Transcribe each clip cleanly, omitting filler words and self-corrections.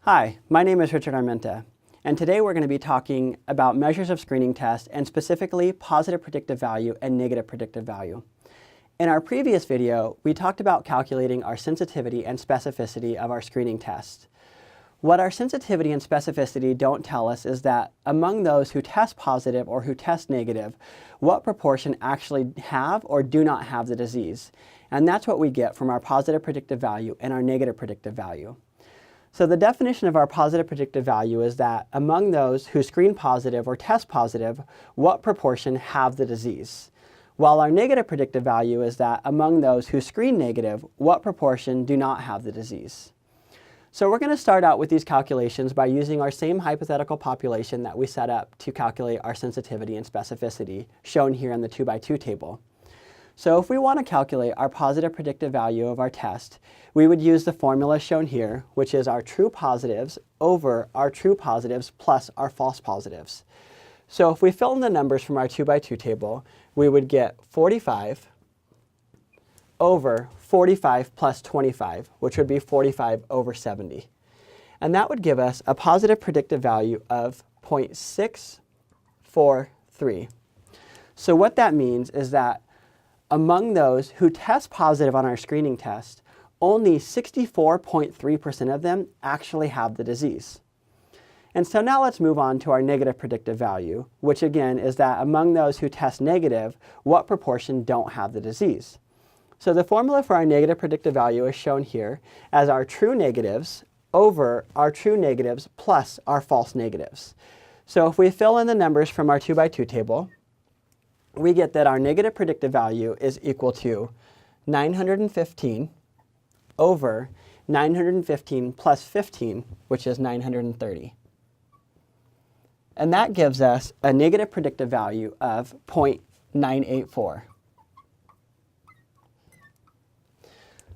Hi, my name is Richard Armenta, and today we're going to be talking about measures of screening tests and specifically positive predictive value and negative predictive value. In our previous video, we talked about calculating our sensitivity and specificity of our screening tests. What our sensitivity and specificity don't tell us is that among those who test positive or who test negative, what proportion actually have or do not have the disease. And that's what we get from our positive predictive value and our negative predictive value. So the definition of our positive predictive value is that among those who screen positive or test positive, what proportion have the disease. While our negative predictive value is that among those who screen negative, what proportion do not have the disease. So we're going to start out with these calculations by using our same hypothetical population that we set up to calculate our sensitivity and specificity, shown here in the 2x2 table. So if we want to calculate our positive predictive value of our test, we would use the formula shown here, which is our true positives over our true positives plus our false positives. So if we fill in the numbers from our 2x2 table, we would get 45 over 45 plus 25, which would be 45 over 70. And that would give us a positive predictive value of 0.643. So what that means is that among those who test positive on our screening test, only 64.3% of them actually have the disease. And so now let's move on to our negative predictive value, which again is that among those who test negative, what proportion don't have the disease. So the formula for our negative predictive value is shown here as our true negatives over our true negatives plus our false negatives. So if we fill in the numbers from our 2x2 table, we get that our negative predictive value is equal to 915 over 915 plus 15, which is 930. And that gives us a negative predictive value of 0.984.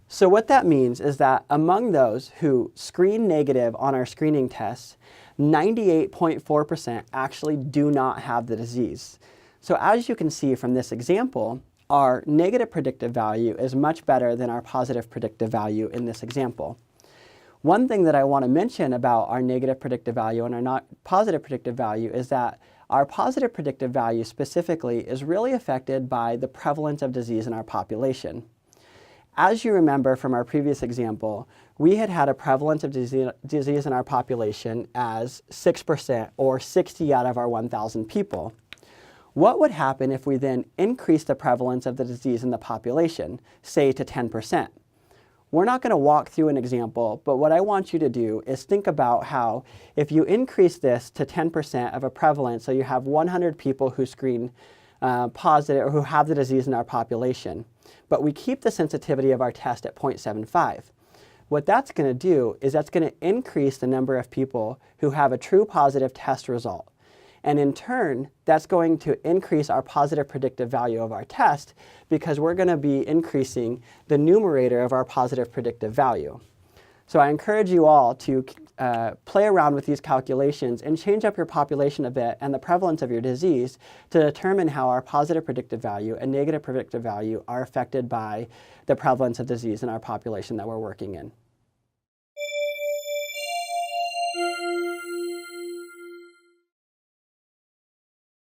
So what that means is that among those who screen negative on our screening tests, 98.4% actually do not have the disease. So as you can see from this example, our negative predictive value is much better than our positive predictive value in this example. One thing that I want to mention about our negative predictive value and our positive predictive value is that our positive predictive value specifically is really affected by the prevalence of disease in our population. As you remember from our previous example, we had a prevalence of disease in our population as 6% or 60 out of our 1,000 people. What would happen if we then increase the prevalence of the disease in the population, say to 10%? We're not going to walk through an example, but what I want you to do is think about how if you increase this to 10% of a prevalence, so you have 100 people who screen positive or who have the disease in our population, but we keep the sensitivity of our test at 0.75. What that's going to do is that's going to increase the number of people who have a true positive test result. And in turn, that's going to increase our positive predictive value of our test because we're going to be increasing the numerator of our positive predictive value. So I encourage you all to play around with these calculations and change up your population a bit and the prevalence of your disease to determine how our positive predictive value and negative predictive value are affected by the prevalence of disease in our population that we're working in.